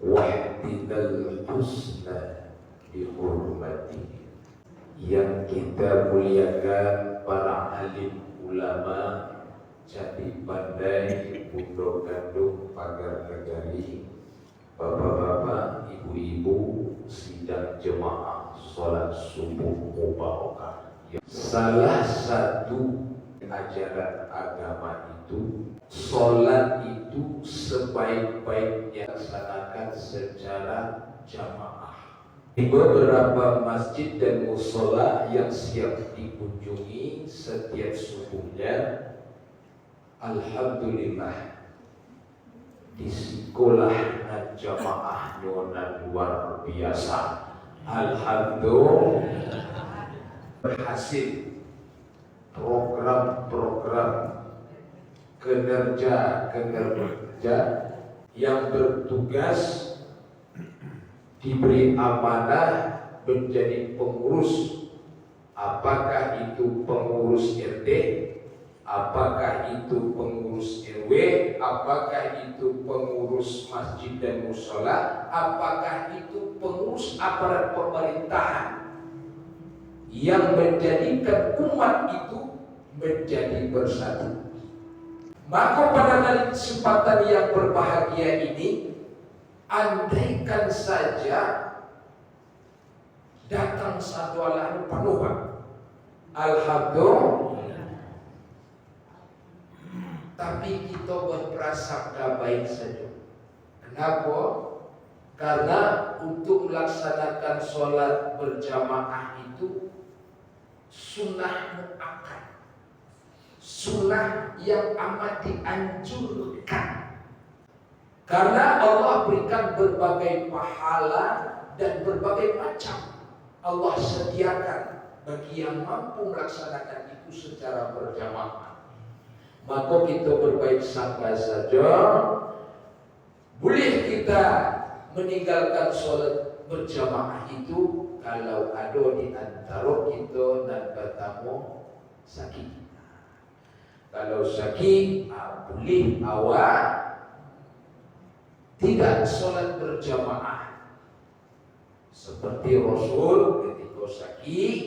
wahdinal husna bihurmati. Yang kita muliakan para alim ulama, jadi pandai, bundo gandum, pagar negari, bapak-bapak, ibu-ibu, sidang jemaah sholat subuh mubarakah. Salah satu ajaran agama itu, sholat itu sebaik-baiknya dilaksanakan secara jamaah. Di beberapa masjid dan mushola yang siap dikunjungi setiap subuhnya, alhamdulillah di sekolah jamaah nyonan luar biasa. Alhamdulillah berhasil program-program kinerja yang bertugas diberi amanah menjadi pengurus, apakah itu pengurus RT, apakah itu pengurus RW, apakah itu pengurus masjid dan mushola, apakah itu pengurus aparat pemerintahan, yang menjadikan umat itu menjadi bersatu. Maka pada kesempatan yang berbahagia ini, andaikan saja datang satu alam penuh, alhamdulillah. Tapi kita berprasangka baik saja. Kenapa? Karena untuk melaksanakan sholat berjamaah itu sunnah muakkad, sunnah yang amat dianjurkan. Karena Allah berikan berbagai pahala dan berbagai macam Allah sediakan bagi yang mampu melaksanakan itu secara berjamaah. Maka kita berbaik sangka saja, boleh kita meninggalkan sholat berjamaah itu kalau ada di antara kita dan bertamu sakit. Kalau sakit, boleh awak tidak sholat berjamaah. Seperti Rasul ketika sakit,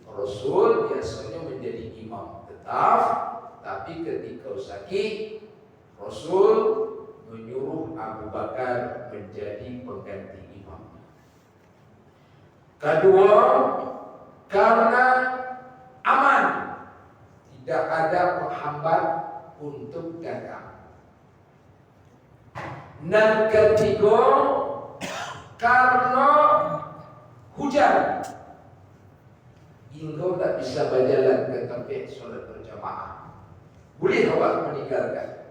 Rasul biasanya menjadi imam tetap, tapi ketika sakit, Rasul menyuruh Abu Bakar menjadi pengganti imam. Kedua, karena aman, tidak ada penghambat untuk datang. Dan ketiga, karena hujan, hingga tak bisa berjalan ke tempat sholat berjamaah, boleh awak meninggalkan.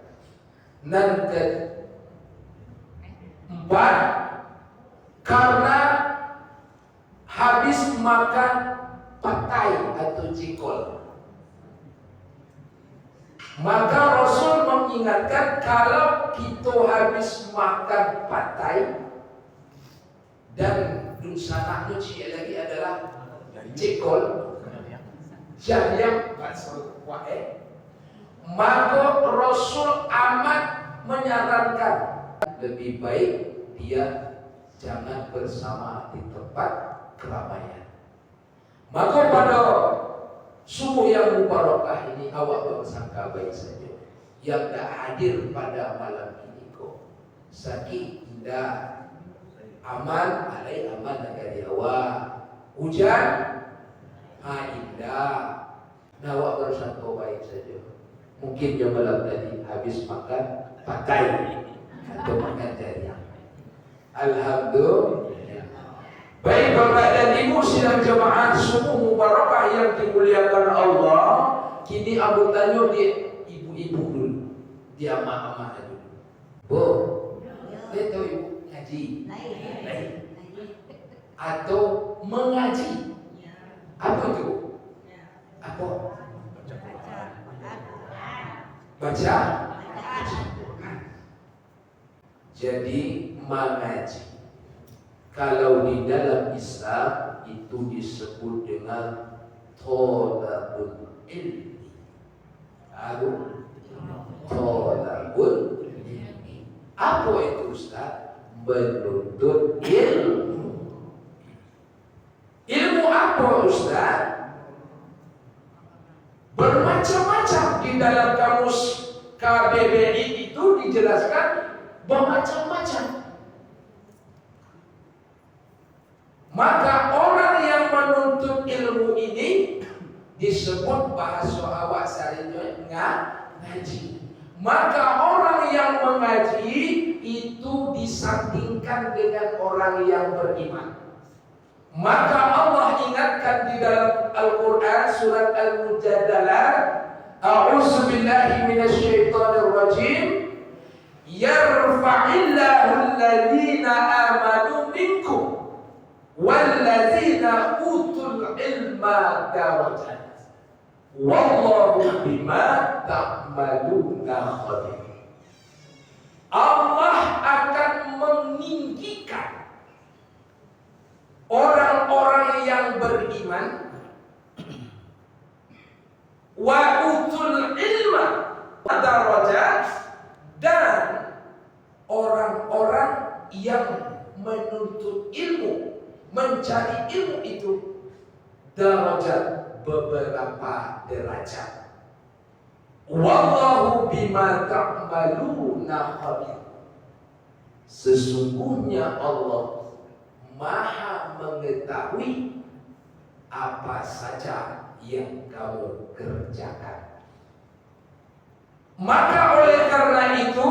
Dan keempat, karena habis makan patai atau cikol, maka Rasul mengingatkan kalau kita habis makan patai dan sanaknya lagi adalah cikol, yang maka Rasul amat menyarankan lebih baik dia jangan bersama di tempat keramaian. Maka pada subuh yang mubarakah ini awak bersangka baik saja. Yang tak hadir pada malam ini kok sakit, indah, aman, alai aman negara awak, hujan, indah, awak bersangka baik saja. Mungkin yang malam tadi habis makan pakai atau makan jari. Alhamdulillah. Baik Bapak dan Ibu sidang jemaah subuh mubarakah yang dimuliakan Allah. Kini aku tanya dia ibu-ibu dulu, dia mak-mak dulu. Bu, betul ibu ngaji? Atau mengaji? Apa itu? Apa? Baca? Jadi mengaji. Kalau di dalam Islam itu disebut dengan thalabul ilmi. Thalabul ilmi. Apa itu Ustaz? menuntut ilmu. Ilmu apa Ustaz? Bermacam-macam. Di dalam kamus KBBI itu dijelaskan bermacam-macam. Maka orang yang menuntut ilmu ini disebut bahasa awak sarinya ngaji. Maka orang yang mengaji itu disandingkan dengan orang yang beriman. Maka Allah ingatkan di dalam Al-Quran surat Al-Mujadalah, A'udzu billahi minasyaitonir rajim, yarfa'illahu alladhina amanu minkum walladzina utul ilma darajat. Wallahu bima ta'maluna khabir. Allah akan meninggikan orang-orang yang beriman wa utul ilma darajat, dan orang-orang yang menuntut ilmu, mencari ilmu itu darajat, beberapa derajat. Wallahu bima ta'maluna khabir. Sesungguhnya Allah Maha mengetahui apa saja yang kamu kerjakan. Maka oleh karena itu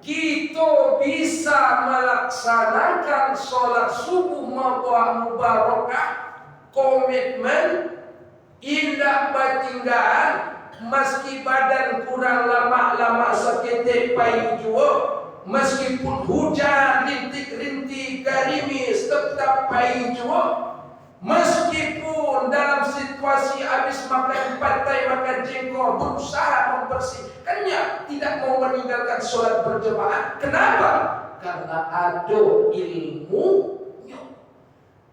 kita bisa melaksanakan sholat subuh mubarakah, komitmen, indah batinggaan, meski badan kurang lama-lama seketik payu jua, meskipun hujan rintik-rintik garimis tetap payu jua, meskipun dalam situasi habis makan pantai, makan jengkol, berusaha membersihkannya, tidak mau meninggalkan sholat berjamaah. Kenapa? Karena ada ilmunya.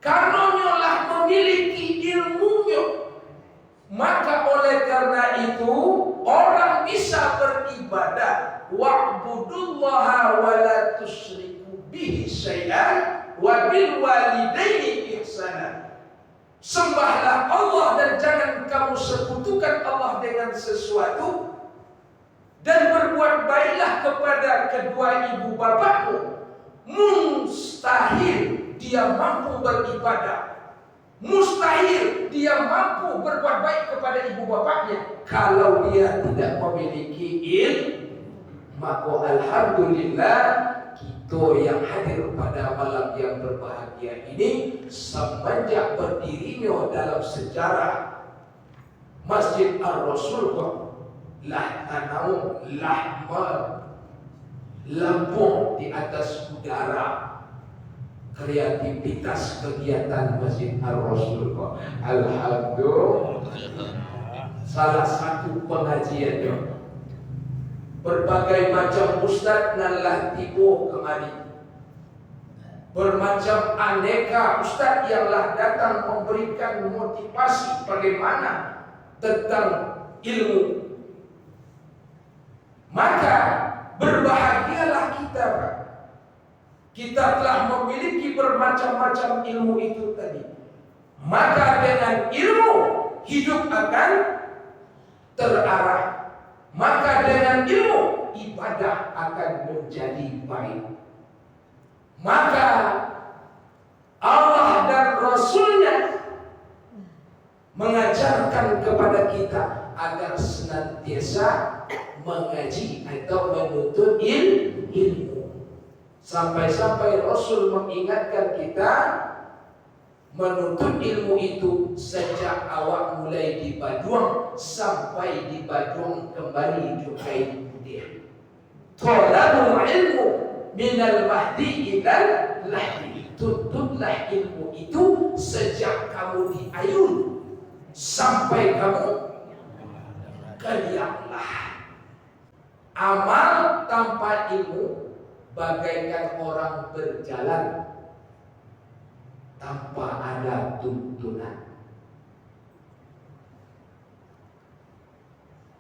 Karena lah memiliki ilmunya. Maka oleh karena itu orang bisa beribadah, wa'budullaha wa la tusyriku bihi syai'an wa bil walidaini ihsana. Sembahlah Allah dan jangan kamu sekutukan Allah dengan sesuatu, dan berbuat baiklah kepada kedua ibu bapakmu. Mustahil dia mampu beribadah, mustahil dia mampu berbuat baik kepada ibu bapaknya kalau dia tidak memiliki ilmu. Maka alhamdulillah kita yang hadir pada malam yang berbahagia ini, semenjak berdirinya dalam sejarah Masjid Ar-Rasul, lah tanam lahman lampung di atas udara kreativitas kegiatan Masjid Ar-Rasul. Alhamdulillah, salah satu pengajiannya berbagai macam ustaz nalah tiba kemari, bermacam aneka ustaz yang lah datang memberikan motivasi bagaimana tentang ilmu. Maka berbahagialah kita, Pak. Kita telah memiliki bermacam-macam ilmu itu tadi. Maka dengan ilmu hidup akan terarah. Maka dengan ilmu ibadah akan menjadi baik. Maka Allah dan Rasulnya mengajarkan kepada kita agar senantiasa mengaji atau menuntut ilmu. Sampai-sampai Rasul mengingatkan kita menuntut ilmu itu sejak awak mulai di Baduang sampai di Baduang kembali juga dia. Tolabul ilmu minal mahdi ilal lahdi. Tuntutlah ilmu itu sejak kamu di ayun sampai kamu keliaklah. Amal tanpa ilmu bagaikan orang berjalan tanpa ada tuntunan.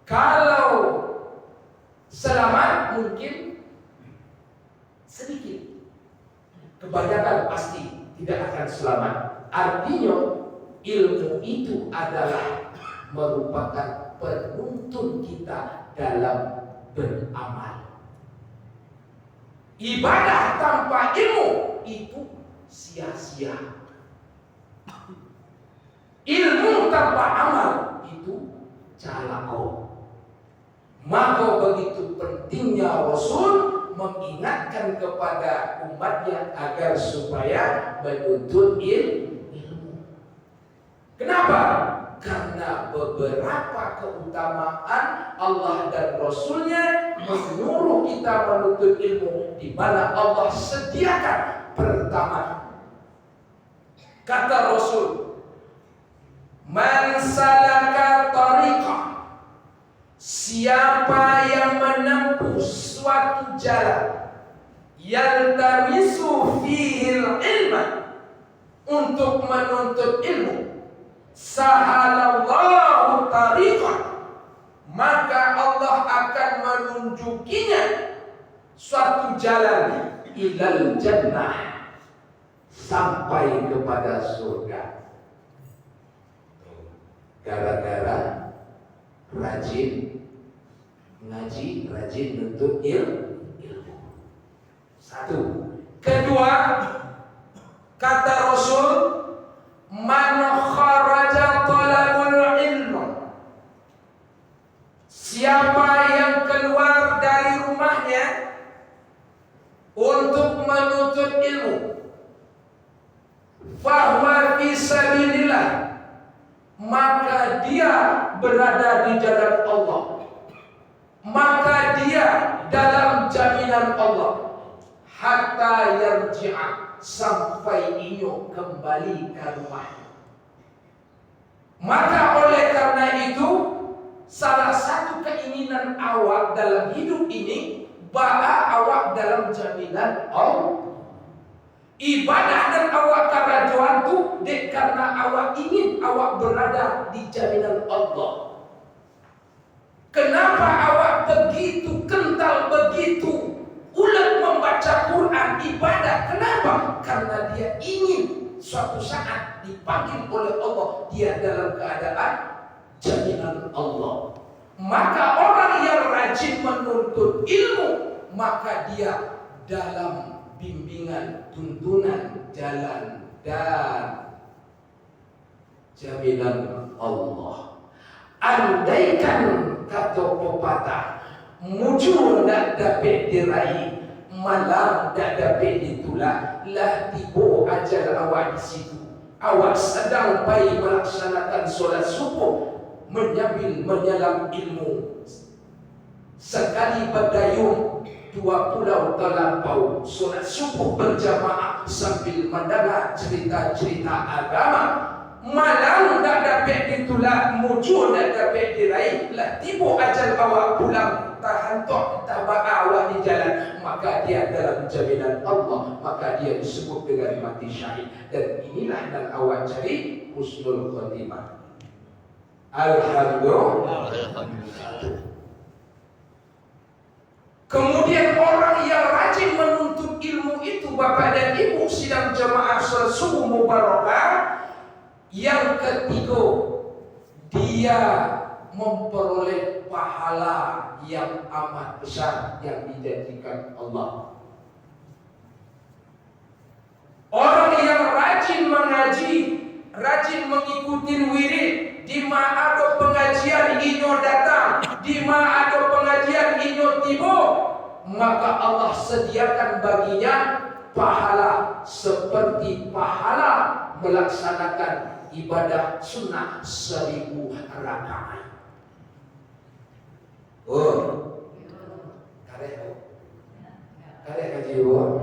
Kalau selamat mungkin sedikit, kebanyakan pasti tidak akan selamat. Artinya ilmu itu adalah merupakan penuntun kita dalam beramal. Ibadah tanpa ilmu itu sia-sia. Ilmu tanpa amal itu calako. Maka begitu pentingnya Rasul mengingatkan kepada umatnya agar supaya menuntut ilmu. Kenapa? Karena beberapa keutamaan Allah dan Rasulnya menyuruh kita menuntut ilmu, di mana Allah sediakan. Pertama, kata Rasul, man salaka tariqah, siapa yang menempuh suatu jalan, yaltamisu fihil ilma, untuk menuntut ilmu, sahalallahu tariqah, maka Allah akan menunjukinya suatu jalan ilal jannah, sampai kepada surga. Gara-gara rajin ngaji, rajin nuntut ilmu. Satu. Kedua, kata Rasul, man kharaja talabul ilmu, siapa yang keluar dari rumahnya untuk menuntut ilmu, fahuwa fi sabilillah, maka dia berada di jalan Allah, maka dia dalam jaminan Allah, hatta yarji'a, sampai inyo kembali ke rumahnya. Maka oleh karena itu, salah satu keinginan awak dalam hidup ini, bahwa awak dalam jaminan Allah. Ibadah dan awak karajuan itu karena awak ingin awak berada di jaminan Allah. Kenapa awak begitu kental, begitu ulet membaca Quran ibadah? Kenapa? Karena dia ingin suatu saat dipanggil oleh Allah, dia dalam keadaan jaminan Allah. Maka orang yang rajin menuntut ilmu, maka dia dalam bimbingan, tuntunan, jalan dan jaminan Allah. Andaikan kata pepatah, mujur tak dapat diraih, malam tak dapat ditolak, lah tiba ajal awak di situ. Awak sedang baik melaksanakan solat subuh, menyelam ilmu. Sekali berdayung, dua pulau terlampau, solat subuh berjamaah sambil mendengar cerita-cerita agama. Malam tak dapat ditolak, mujur tak dapat diraih, lah tiba ajal awak pulang, terhantuk tabak awak di jalan, maka dia dalam jaminan Allah, maka dia disebut dengan mati syahid. Dan inilah yang awak cari, husnul khatimah. Alhamdulillah. Kemudian orang yang rajin menuntut ilmu itu, Bapak dan Ibu sidang jamaah salat subuh mubarakah, yang ketiga, dia memperoleh pahala yang amat besar yang dijanjikan Allah. Orang yang rajin mengaji, rajin mengikuti wirid, di mana ada pengajian inyo datang, di mana ada pengajian inyo tiba, maka Allah sediakan baginya pahala seperti pahala melaksanakan ibadah sunnah 1000 rakaat. Karek kaji bu,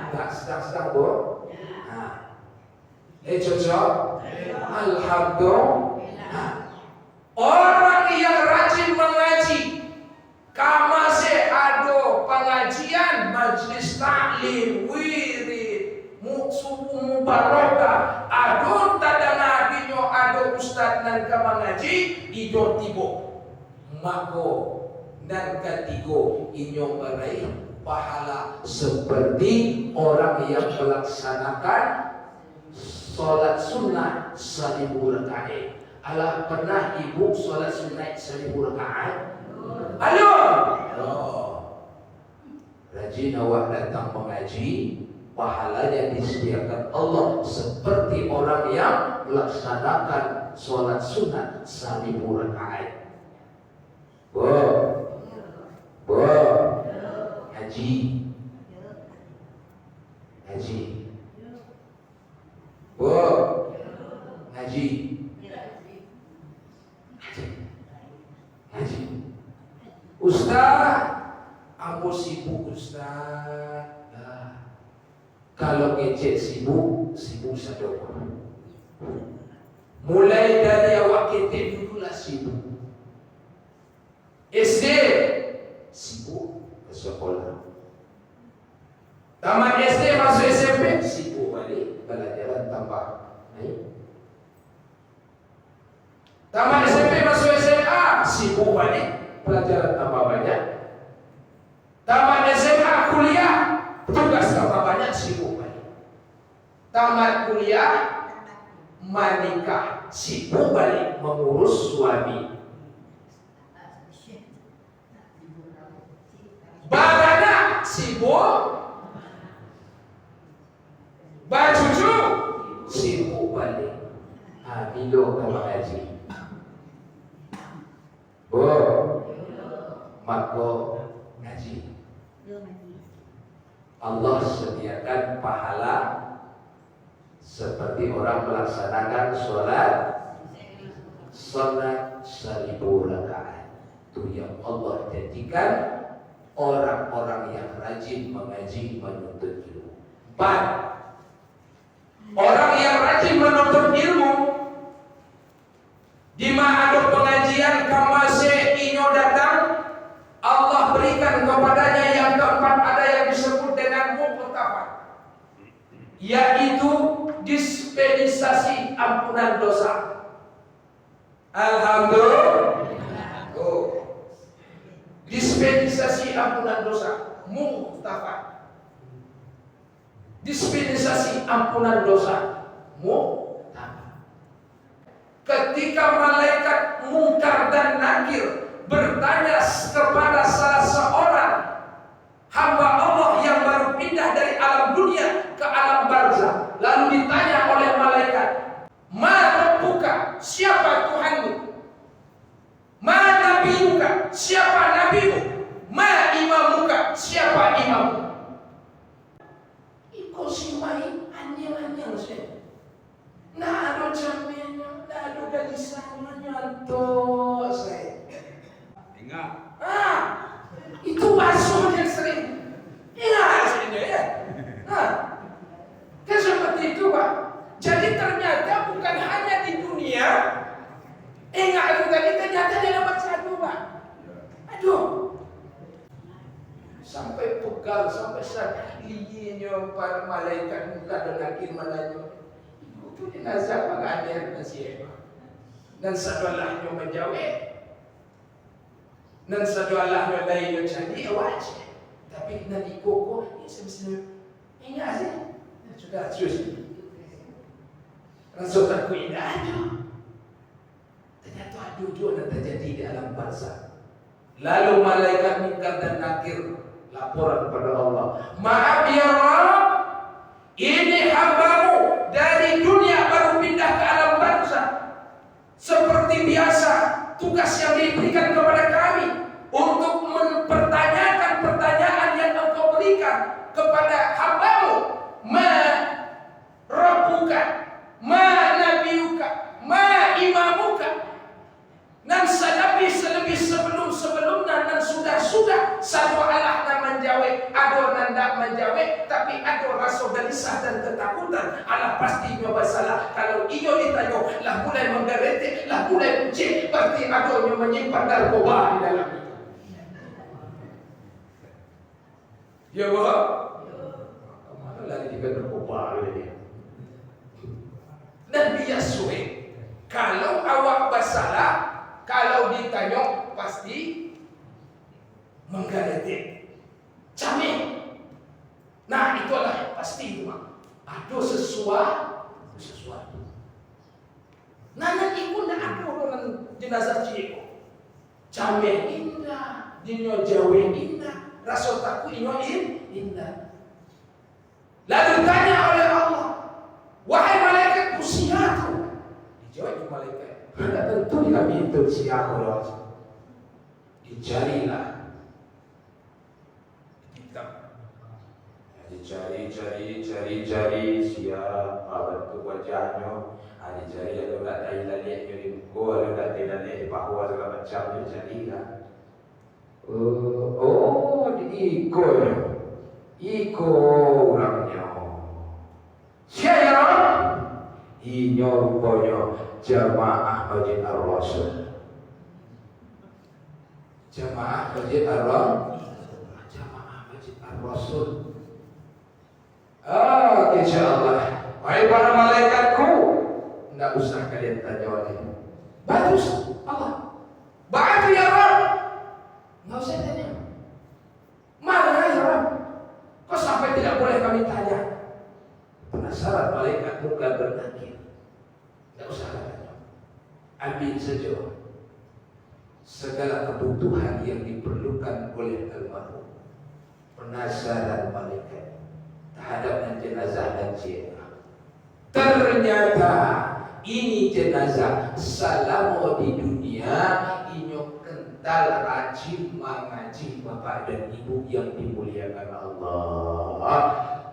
enggak sedang-sedang bu. Cocok. Alhamdulillah. Orang yang rajin mengaji, kamase ada pengajian, majlis taklim, wirid, subuh mubarakah, ada tadana binyo, ada ustaz nan kamangaji, ido tibo. Mako dan ketigo inyo meraih pahala seperti orang yang melaksanakan sholat sunnah 1000 rakaat. Alah, pernah ibu sholat sunnah 1000 rakaat? Ayo, rajin awak datang mengaji, pahalanya disediakan Allah seperti orang yang melaksanakan sholat sunnah 1000 rakaat. Haji, Ustaz, ambo sibuk Ustaz. Kalau ngecek sibuk saja. Mulai dari awak ketik dululah sibuk. SD sibuk ke sekolah. Tamat SD masuk SMP sibuk balik pelajaran tambah. Tamat SMP masuk SMA sibuk balik pelajaran tambah banyak. Tamat SMA kuliah tugas tambah banyak, sibuk balik. Tamat kuliah menikah sibuk balik mengurus suami. Baranak sibuk, bajuju sibuk balik. Bilo kalau ngaji. Mako ngaji. Allah sediakan pahala seperti orang melaksanakan sholat 1000 rakaat. Itu yang Allah jadikan orang-orang yang rajin mengaji menuntut ilmu. 4. Orang yang rajin menuntut ilmu, di mana ada pengajian kamase inyo datang, Allah berikan kepadanya yang keempat, ada yang disebut dengan muqtafah, yaitu dispensasi ampunan dosa. Alhamdulillah. Dispensasi ampunan dosa, muqtafah. Dispensasi ampunan dosa, muqtafah. Ketika malaikat Munkar dan Nakir bertanya kepada salah seorang hamba Allah yang baru pindah dari alam dunia ke alam barzah, lalu ditanya oleh malaikat, "Ma rabbuka?" Siapa Tuhanmu? "Ma nabiyuka?" Siapa nabimu? "Ma imamuka?" Siapa imammu? Iko simai anyang-anyang saya. Nah, ada cerminnya, nah ada galisannya nyanto saya. Ingat. Itu basuh yang sering. Ingat saja ya. Kan seperti itu Pak. Jadi ternyata bukan hanya di dunia. Ingat itu tadi, ternyata dia dapat satu Pak. Aduh. Sampai pegal, sampai sakit giginya para malaikat muka dan nakir malaikat. Itu jenazah pengadir nasihat. Dan sadalahnya menjawab. Dan sadalahnya lain jadi wajib. Tapi nanti koko ini sebesar ini aja. Sudah sus. Langsung aku indah aja. Ternyata ada dua yang terjadi di alam barzah. Lalu malaikat Munkar dan Nakir laporan kepada Allah, "Maaf ya Rabb, ini hambamu dari dunia baru pindah ke alam barzah. Seperti biasa, tugas yang diberikan kepada kami untuk mempertanyakan pertanyaan yang engkau berikan kepada hambamu. Ma rabbuka, ma nabiyuka, ma imamuka." Dan selebih sebelum-sebelumnya dan sudah satu Allah nak menjawab, ada nanda menjawab, tapi ada rasa gelisah dan ketakutan. Allah pasti jawab salah. Kalau iyo ditanya, lah mulai menggeretik, lah mulai pucik, berarti ada yang menyimpan narkoba di dalam itu. Ya Pak? Kemana lagi juga narkoba dia? Dan dia suai. Kalau awak bersalah, kalau ditanya pasti menggeretik. Camik. Ado sesuatu. Nana ikut nak ado dengan jenazah ciko. Jameh indah, dinyo jawe indah, rasa takut inyo indah. Lalu tanya oleh Allah, wahai malaikat usiaku. Dijawab malaikat, tidak tentu kami itu siapa Allah. Dicarilah kitab. Dicari siapa bentuk wajahnya. Dicari ada tak tahu lalik dari buku, ada tak tahu lalik di bawah segala macam. Dicarilah. Iko orangnya. Siapa? Ini rupanya jamaah Masjid Ar-Rasul. Jamaah Masjid Ar-Rasul. InsyaAllah. Wahai para malaikatku, tidak usah kalian tanya lagi. Bagus Allah. Ba'atu ya Rabb. Tidak usah tanya. Mana ya Rabb? Kok sampai tidak boleh kami tanya? Penasaran malaikat muka bernakir. Tidak usah tanya. Ambil saja segala kebutuhan yang diperlukan oleh almarhum. Penasaran malaikat terhadap jenazah dan jenazah. Ternyata ini jenazah selama di dunia inyo kental rajin mengaji bapak dan ibu yang dimuliakan Allah.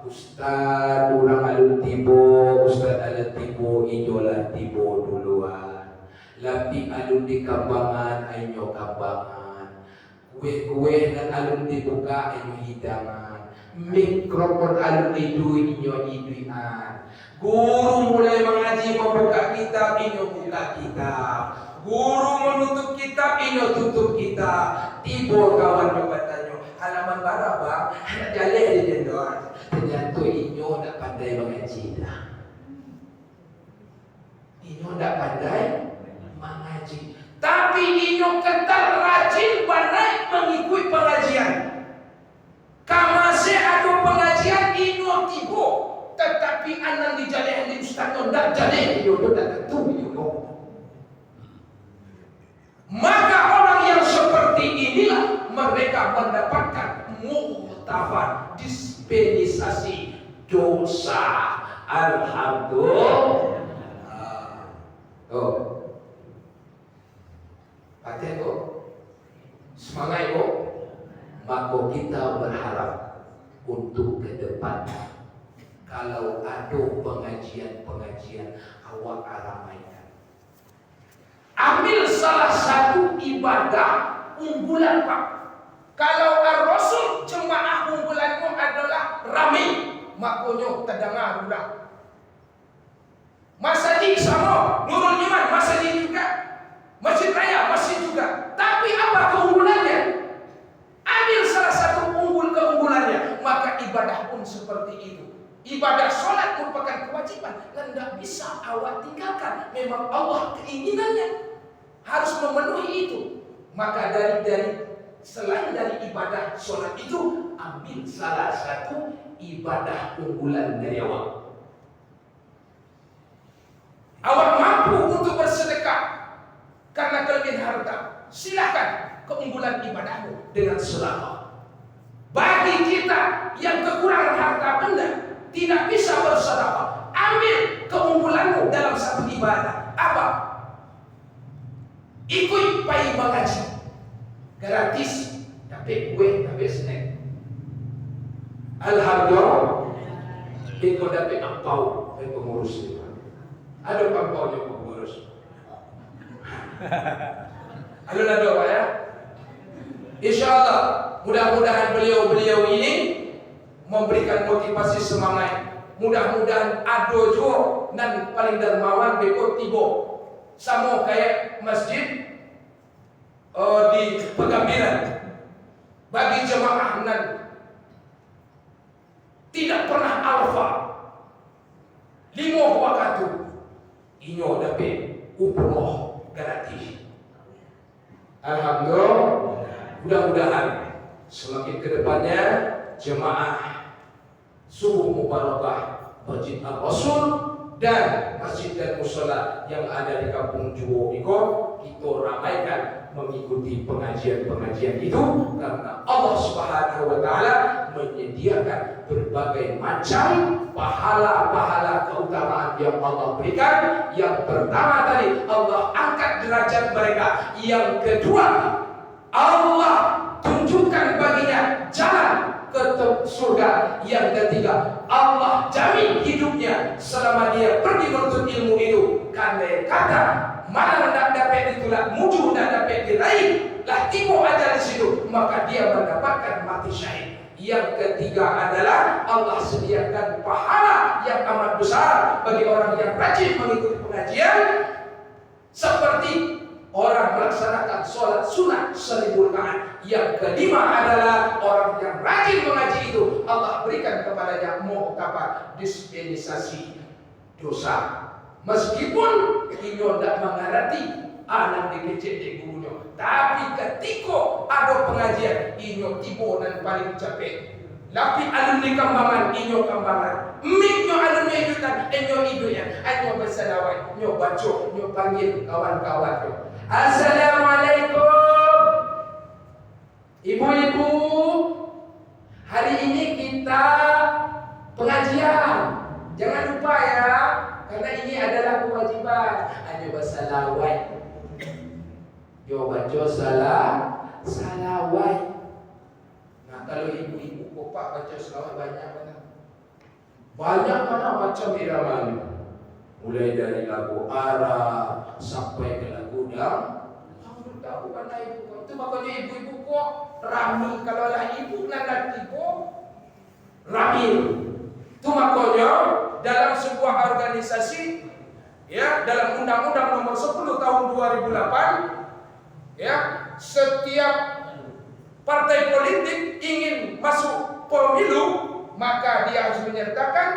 Ustaz orang alun tibo, Ustaz alun tibo, inyolah tibo duluan. Lapi alun di kambangan, inyo kambangan. Kue-kue dan alun dibuka, inyo hidangan. Mikrofon alun inyo iduian. Guru mulai mengaji membuka kitab, inyo buka kitab. Guru menutup kitab, inyo tutup kitab. Tibo kawan bertanya, halaman bara bang, jalan di jendor. Ternyata inyo tak pandai mengaji dah. Inyo tak pandai mengaji. Tapi inyo kental rajin pandai mengikuti pengajian. Kamase ada pengajian inyo tibo. Tetapi anak di jalan di ustaz tidak jalan itu tak tentu itu. Maka orang yang seperti inilah mereka mendapatkan muhtafar dispensasi dosa. Alhamdulillah. Hati kok, semangat kok. Maka kita berharap untuk ke depan. Kalau ada pengajian awak ramaikan. Ambil salah satu ibadah unggulan Pak. Kalau Ar-Rasul jemaah unggulanmu adalah ramai, makanya terdengar sudah. Masjid sama, Nurul Iman masjid juga, Masjid Raya masjid juga. Tapi apa keunggulannya? Ambil salah satu keunggulannya, maka ibadah pun seperti itu. Ibadah sholat merupakan kewajiban dan tidak bisa awak tinggalkan. Memang Allah keinginannya harus memenuhi itu. Maka selain dari ibadah sholat itu, ambil salah satu ibadah unggulan dari awak. Awak mampu untuk bersedekah karena kelebihan harta, silakan keunggulan ibadahmu dengan sedekah. Bagi kita yang kekurangan harta benda, tidak bisa bersedekah, ambil keunggulanmu dalam satu ibadah. Apa? Ikut pai mengaji gratis, tapi kue, tapi snack. Alhamdulillah, ikut dapat ampau dari pengurus itu. Ada ampau dari pengurus. Ada doa ya. InsyaAllah mudah-mudahan beliau ini memberikan motivasi semangat. Mudah-mudahan ado jo dan paling dermawan beko tibo sama kayak masjid di Pegambiran. Bagi jemaah nan tidak pernah alfa 5 waktu inyo dapat umroh gratis. Alhamdulillah. Mudah-mudahan semakin ke depannya jemaah subuh mubarakah Masjid Al-Rasul dan masjid dan mushola yang ada di kampung Juwo Iko, kita ramaikan mengikuti pengajian-pengajian itu karena Allah Subhanahu wa taala menyediakan berbagai macam pahala-pahala keutamaan yang Allah berikan. Yang pertama tadi, Allah angkat derajat mereka. Yang kedua, Allah tunjukkan baginya jalan ke surga. Yang ketiga, Allah jamin hidupnya selama dia pergi menuntut ilmu itu. Kandai kata mana nak dapat ditolak, muju nak dapat diraih, lah tiba ajal di situ, maka dia mendapatkan mati syahid. Yang ketiga adalah Allah sediakan pahala yang amat besar bagi orang yang rajin mengikuti pengajian, seperti orang melaksanakan sholat sunat 1000 rakaat. Yang kelima adalah orang yang rajin mengaji itu, Allah berikan kepadanya muktabar dispensasi dosa. Meskipun inyo tidak mengerti anak dikecek di gurunya, tapi ketika ada pengajian inyo tiba dan paling capek. Tapi alumni kambangan inyo kambangan, minyo alumni itu tadi inyo itu ya, inyo bersalawat, inyo baca, inyo panggil kawan-kawan. Assalamualaikum, ibu-ibu. Hari ini kita pengajian. Jangan lupa ya, karena ini adalah kewajiban. Hanya bersalawat. Yo baca salawat. Nah, kalau ibu-ibu kopak baca salawat banyak mana? Banyak mana macam iramanya. Mulai dari lagu Arab sampai ke lagu dam. Kamu tahu mana ibu? Itu makanya ibu-ibu kok rami. Kalau lah ibu nak tipu rami. Itu makanya dalam sebuah organisasi, ya, dalam Undang-Undang Nomor 10 Tahun 2008, ya, setiap partai politik ingin masuk pemilu, maka dia harus menyertakan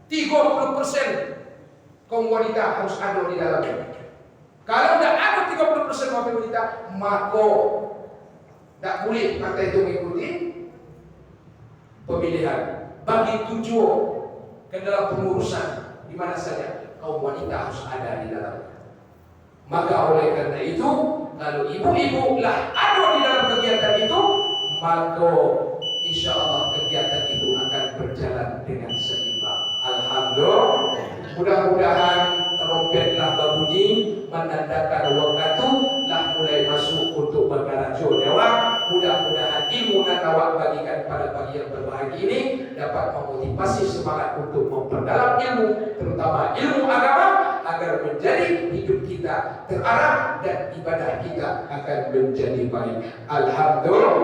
30% kaum wanita harus ada di dalamnya. Kalau tidak ada 30% kaum wanita, maka tidak boleh partai itu mengikuti pemilihan. Bagi tujuan ke dalam pengurusan di mana saja kaum wanita harus ada di dalamnya. Maka oleh karena itu, kalau ibu-ibu lah ada di dalam kegiatan itu, maka insya Allah kegiatan itu akan berjalan dengan seimbang. Alhamdulillah. Mudah-mudahan trompetlah berbunyi menandakan waktu lah mulai masuk untuk bergarajo dewa. Mudah-mudahan ilmu yang awak bagikan pada pagi yang berbahagia ini dapat memotivasi semangat untuk memperdalam ilmu, terutama ilmu agama, agar menjadi hidup kita terarah dan ibadah kita akan menjadi baik. Alhamdulillah.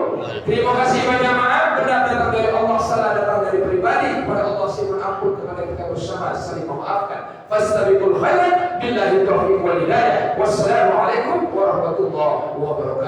Terima kasih banyak. Maaf benar datang dari Allah, salah datang dari pribadi. Kepada Allah mohon ampun, kepada kita bersama saling memaafkan. Fastabiqul khairat billahi taufiq wal hidayah. Wassalamualaikum warahmatullahi wabarakatuh.